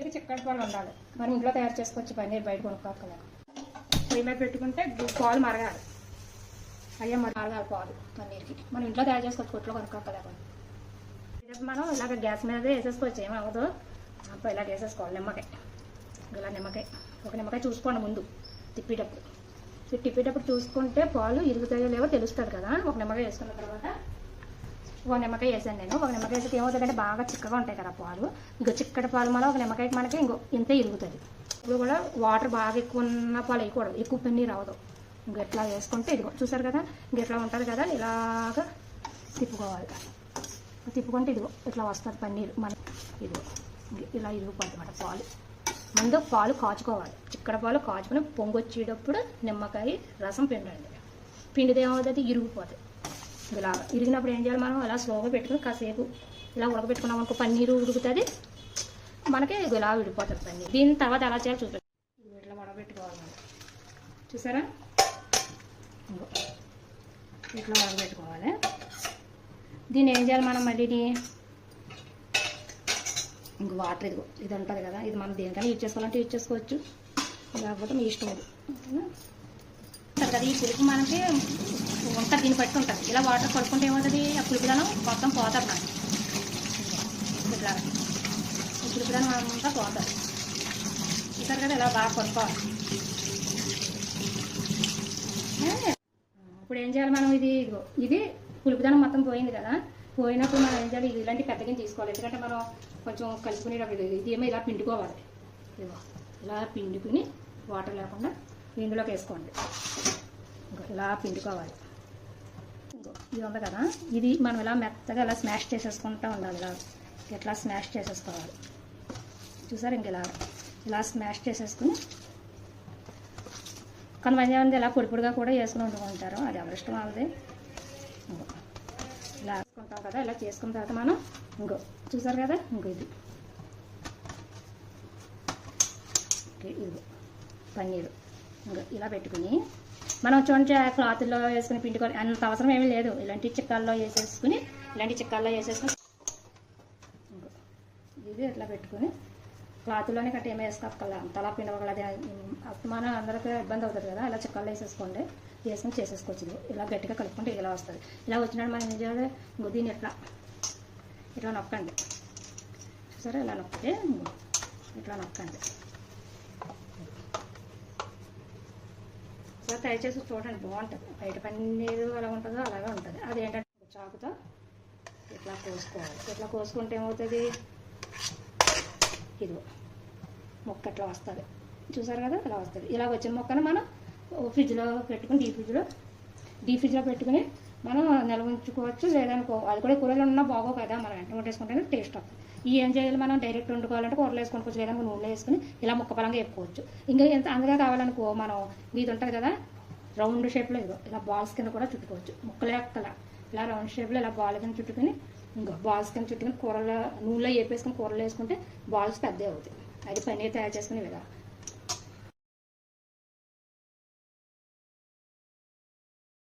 పన్నీర్ చిక్కటి పాలు ఉండాలి. మనం ఇంట్లో తయారు చేసుకోవచ్చు పన్నీర్, బయట కొనుక్కోక్కలేదు. పొయ్యి మీద పెట్టుకుంటే పాలు మరగాలి. అయ్యే మరగాలి పాలు పన్నీర్కి. మనం ఇంట్లో తయారు చేసుకోవచ్చు, కొట్లో కొనుక్కోక్కలేకుండా. మనం ఇలాగ గ్యాస్ మీద వేసేసుకోవచ్చు, ఏమవ్వదు. అప్పుడు ఇలాగ వేసేసుకోవాలి. నిమ్మకాయ, ఇలా నిమ్మకాయ, ఒక నిమ్మకాయ చూసుకోండి ముందు తిప్పేటప్పుడు చూసుకుంటే పాలు ఇరుగుతాయో లేవో తెలుస్తుంది కదా. ఒక నిమ్మకాయ వేసుకున్న తర్వాత ఒక నిమ్మకాయ వేసాను నేను. ఒక నిమ్మకాయ వేసి ఏమవుతుందంటే బాగా చిక్కగా ఉంటాయి కదా పాలు. ఇంకో చిక్కటి పాలు మళ్ళీ ఒక నిమ్మకాయకి మనకి ఇంతే ఇరుగుతుంది. ఇప్పుడు కూడా వాటర్ బాగా ఎక్కువ ఉన్న పాలు వేయకూడదు, ఎక్కువ పన్నీర్ అవ్వదు. ఇంక ఎట్లా వేసుకుంటే ఇదిగో చూసారు కదా, ఇంక ఎట్లా ఉంటుంది కదా. ఇలాగ తిప్పుకోవాలి. తిప్పుకుంటే ఇదిగో ఇట్లా వస్తుంది పన్నీర్. మన ఇదిగో ఇలా ఇరిగిపోతుంది అన్నమాట పాలు. ముందు పాలు కాచుకోవాలి. చిక్కడ పాలు కాచుకొని పొంగొచ్చేటప్పుడు నిమ్మకాయ రసం పిండండి. పిండితే ఏమవుతుంది, ఇరిగిపోతుంది. ఇలా ఇరిగినప్పుడు ఏం చేయాలి, మనం ఇలా స్లోగా పెట్టుకుని కాసేపు ఇలా ఉడకబెట్టుకున్నాం అనుకో, పన్నీరు ఉడుకుతుంది మనకి. ఇలా విడిపోతుంది పన్నీర్. దీని తర్వాత ఎలా చేయాలి చూపించాలి. ఇట్లా ఉడకబెట్టుకోవాలి మనం. చూసారా, ఇట్లా ఉడకబెట్టుకోవాలి. దీన్ని ఏం చేయాలి మనం మళ్ళీ, ఇంక వాటర్ ఇదిగో ఇది ఉంటుంది కదా, ఇది మనం దేనికైనా యూజ్ చేసుకోవాలంటే యూజ్ చేసుకోవచ్చు, లేకపోతే మీ ఇష్టం. ఇది కదా, ఈ పులుపు మనకి ఉంటుంది, దీన్ని బట్టి ఉంటుంది. ఇలా వాటర్ కడుక్కుంటే ఏమవుతుంది, ఆ పులుపుదనం మొత్తం పోతుంది మనకి. ఇట్లా ఈ పులుపుదనం అంతా పోతుంది. చూసారు కదా, ఇలా బాగా కడుక్కోవాలి. ఇప్పుడు ఏం చేయాలి మనం, ఇది పులుపుదనం మొత్తం పోయింది కదా. పోయినప్పుడు మనం ఏం చేయాలి, ఇలాంటి పెద్దగా తీసుకోవాలి. ఎందుకంటే మనం కొంచెం కలుపుకునేటప్పుడు ఇది ఏమో ఇలా పిండుకోవాలి. ఇలా పిండుకుని వాటర్ లేకుండా ఇందులోకి వేసుకోండి. ఇలా పిండుకోవాలి. ఇది ఉంది కదా, ఇది మనం ఇలా మెత్తగా ఇలా స్మాష్ చేసేసుకుంటూ ఉండాలి. ఇట్లా స్మాష్ చేసేసుకోవాలి. చూసారు, ఇంక ఇలా స్మాష్ చేసేసుకుని కొంతమంది ఇలా పొడి పొడిగా కూడా వేసుకుని వండుకుంటారు, అది ఎవరిష్టం వాళ్ళది. ఇలా వేసుకుంటాం కదా. ఇలా చేసుకున్న తర్వాత మనం చూసారు కదా, ఇది ఇది పన్నీరు ఇలా పెట్టుకుని మనం చూడండి క్లాత్లో వేసుకుని పిండుకోవాలి. అంత అవసరం ఏమీ లేదు. ఇలాంటి చిక్కాల్లో వేసేసుకుని ఇది ఇట్లా పెట్టుకుని క్లాత్లోనే కట్టి ఏమీ వేసుకోవాలి. అంతలా పిండవగలది మనం అందరికీ ఇబ్బంది అవుతుంది కదా. ఇలా చిక్కాల్లో వేసేసుకోండి, వేసుకుని చేసేసుకోవచ్చు. ఇలా గట్టిగా కలుపుకుంటే ఇలా వస్తుంది. ఇలా వచ్చినప్పుడు మనం ఏం చేయాలి, దీన్ని ఇట్లా నొక్కండి. చూసారా, ఇలా నొక్కితే ఇట్లా నొక్కండి. ఇలా తయారు చేసి చూడండి, బాగుంటుంది. బయట పన్నీరు ఎలా ఉంటుందో అలాగే ఉంటుంది. అదేంటంటే చాకుతో ఇట్లా కోసుకోవాలి. ఇట్లా కోసుకుంటే ఏమవుతుంది, ఇది మొక్క ఇట్లా వస్తుంది. చూసారు కదా, ఇలా వస్తుంది. ఇలా వచ్చిన మొక్కను మనం ఫ్రిడ్జ్లో పెట్టుకుని డీప్ ఫ్రిడ్జ్లో పెట్టుకుని మనం నిల్వ ఉంచుకోవచ్చు. లేదనుకో అది కూడా కూరలు ఉన్నా బాగో కదా, మనం వెంట వంటేసుకుంటేనే టేస్ట్ వస్తుంది. ఏం చేయాలి, మనం డైరెక్ట్ వండుకోవాలంటే కూరలు వేసుకోవచ్చు, లేదనుకో నూనెలో వేసుకుని ఇలా ముక్క పరంగా వేపుకోవచ్చు. ఇంకా ఎంత అందుగా కావాలనుకో మనం ఇది ఉంటుంది కదా రౌండ్ షేప్లో, ఇలా బాల్స్ కింద కూడా చుట్టుకోవచ్చు. ముక్కలేక్కల ఇలా రౌండ్ షేప్లో ఇలా బాల్ కింద చుట్టుకుని బాల్స్ కింద చుట్టుకుని కూరలో నూనెలో వేపేసుకుని కూరలు వేసుకుంటే బాల్స్ పెద్దవి అవుతాయి. అది పన్నీర్ తయారు చేసుకునే విధానం.